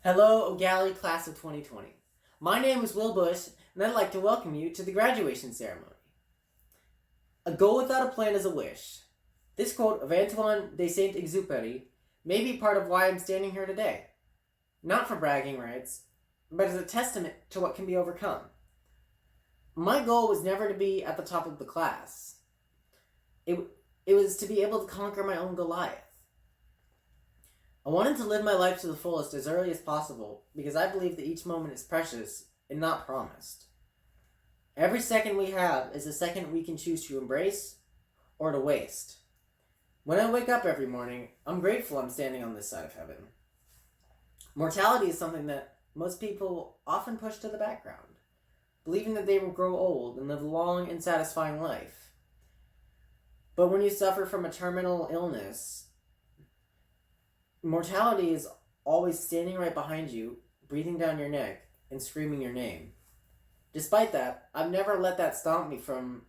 Hello, Eau Gallie class of 2020. My name is Will Bush, and I'd like to welcome you to the graduation ceremony. A goal without a plan is a wish. This quote of Antoine de Saint-Exupéry may be part of why I'm standing here today. Not for bragging rights, but as a testament to what can be overcome. My goal was never to be at the top of the class. It was to be able to conquer my own Goliath. I wanted to live my life to the fullest as early as possible because I believe that each moment is precious and not promised. Every second we have is a second we can choose to embrace or to waste. When I wake up every morning, I'm grateful I'm standing on this side of heaven. Mortality is something that most people often push to the background, believing that they will grow old and live a long and satisfying life. But when you suffer from a terminal illness, mortality is always standing right behind you, breathing down your neck, and screaming your name. Despite that, I've never let that stop me from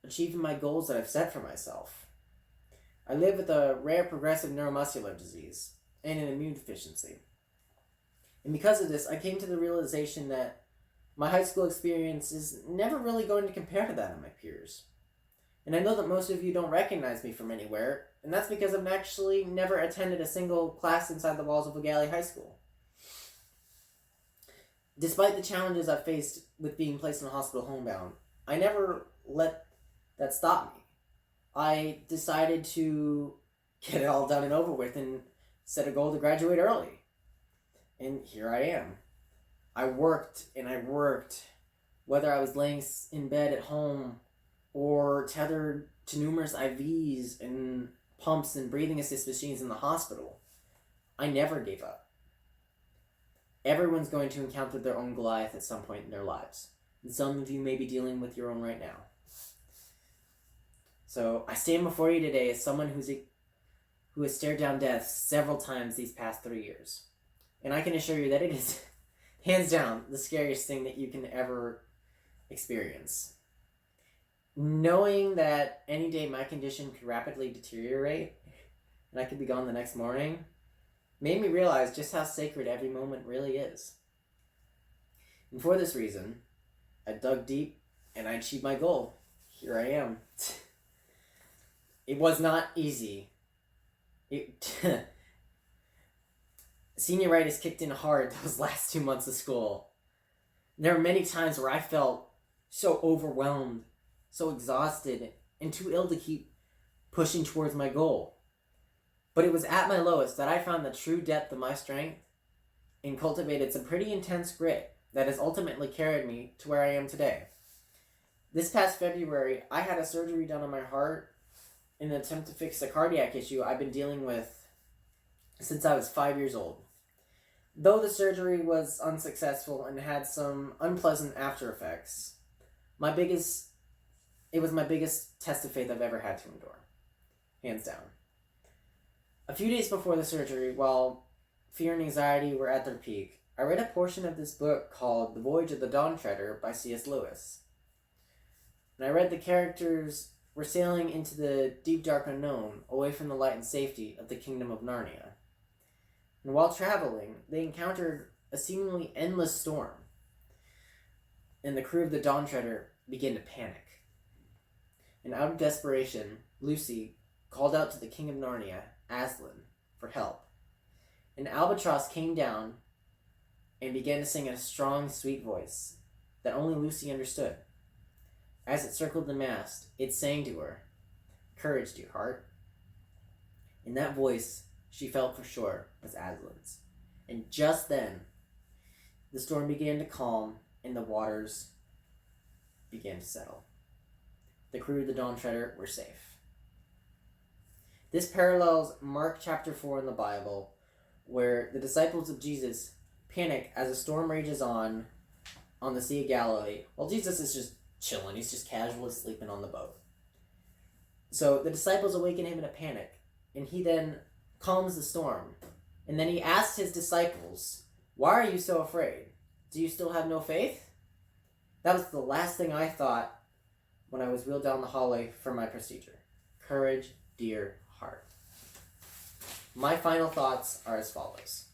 achieving my goals that I've set for myself. I live with a rare progressive neuromuscular disease and an immune deficiency. And because of this, I came to the realization that my high school experience is never really going to compare to that of my peers. And I know that most of you don't recognize me from anywhere, and that's because I've actually never attended a single class inside the walls of Eau Gallie High School. Despite the challenges I've faced with being placed in a hospital homebound, I never let that stop me. I decided to get it all done and over with and set a goal to graduate early. And here I am. I worked, whether I was laying in bed at home or tethered to numerous IVs and pumps and breathing assist machines in the hospital. I never gave up. Everyone's going to encounter their own Goliath at some point in their lives. And some of you may be dealing with your own right now. So I stand before you today as someone who has stared down death several times these past 3 years. And I can assure you that it is, hands down, the scariest thing that you can ever experience. Knowing that any day my condition could rapidly deteriorate and I could be gone the next morning made me realize just how sacred every moment really is. And for this reason, I dug deep and I achieved my goal. Here I am. It was not easy. Senioritis kicked in hard those last 2 months of school. There were many times where I felt so overwhelmed, so exhausted, and too ill to keep pushing towards my goal. But it was at my lowest that I found the true depth of my strength and cultivated some pretty intense grit that has ultimately carried me to where I am today. This past February, I had a surgery done on my heart in an attempt to fix a cardiac issue I've been dealing with since I was 5 years old. Though the surgery was unsuccessful and had some unpleasant after effects, it was my biggest test of faith I've ever had to endure. Hands down. A few days before the surgery, while fear and anxiety were at their peak, I read a portion of this book called The Voyage of the Dawn Treader by C.S. Lewis. And I read the characters were sailing into the deep dark unknown, away from the light and safety of the kingdom of Narnia. And while traveling, they encountered a seemingly endless storm. And the crew of the Dawn Treader began to panic. And out of desperation, Lucy called out to the king of Narnia, Aslan, for help. And Albatross came down and began to sing in a strong, sweet voice that only Lucy understood. As it circled the mast, it sang to her, "Courage, dear heart." In that voice, she felt for sure was Aslan's. And just then, the storm began to calm and the waters began to settle. The crew of the Dawn Treader were safe. This parallels Mark chapter 4 in the Bible, where the disciples of Jesus panic as a storm rages on the Sea of Galilee, while Jesus is just chilling. He's just casually sleeping on the boat. So the disciples awaken him in a panic, and he then calms the storm. And then he asks his disciples, "Why are you so afraid? Do you still have no faith?" That was the last thing I thought when I was wheeled down the hallway for my procedure. Courage, dear heart. My final thoughts are as follows.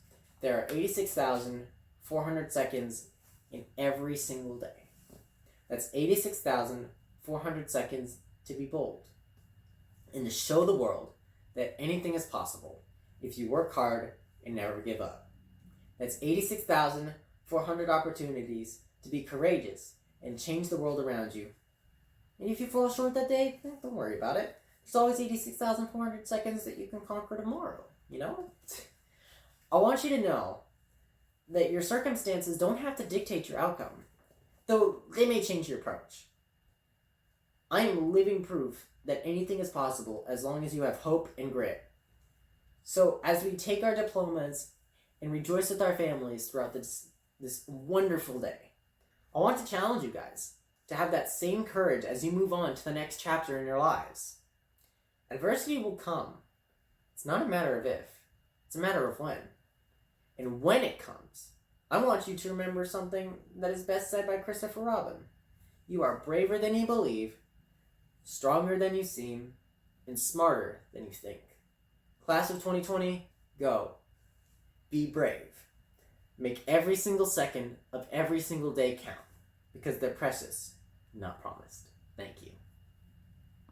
There are 86,400 seconds in every single day. That's 86,400 seconds to be bold and to show the world that anything is possible if you work hard and never give up. That's 86,400 opportunities to be courageous and change the world around you. And if you fall short that day, don't worry about it. There's always 86,400 seconds that you can conquer tomorrow, you know? I want you to know that your circumstances don't have to dictate your outcome, though they may change your approach. I am living proof that anything is possible as long as you have hope and grit. So as we take our diplomas and rejoice with our families throughout this wonderful day, I want to challenge you guys to have that same courage as you move on to the next chapter in your lives. Adversity will come. It's not a matter of if, it's a matter of when. And when it comes, I want you to remember something that is best said by Christopher Robin. You are braver than you believe, stronger than you seem, and smarter than you think. Class of 2020, go. Be brave. Make every single second of every single day count, because they're precious, not promised. Thank you.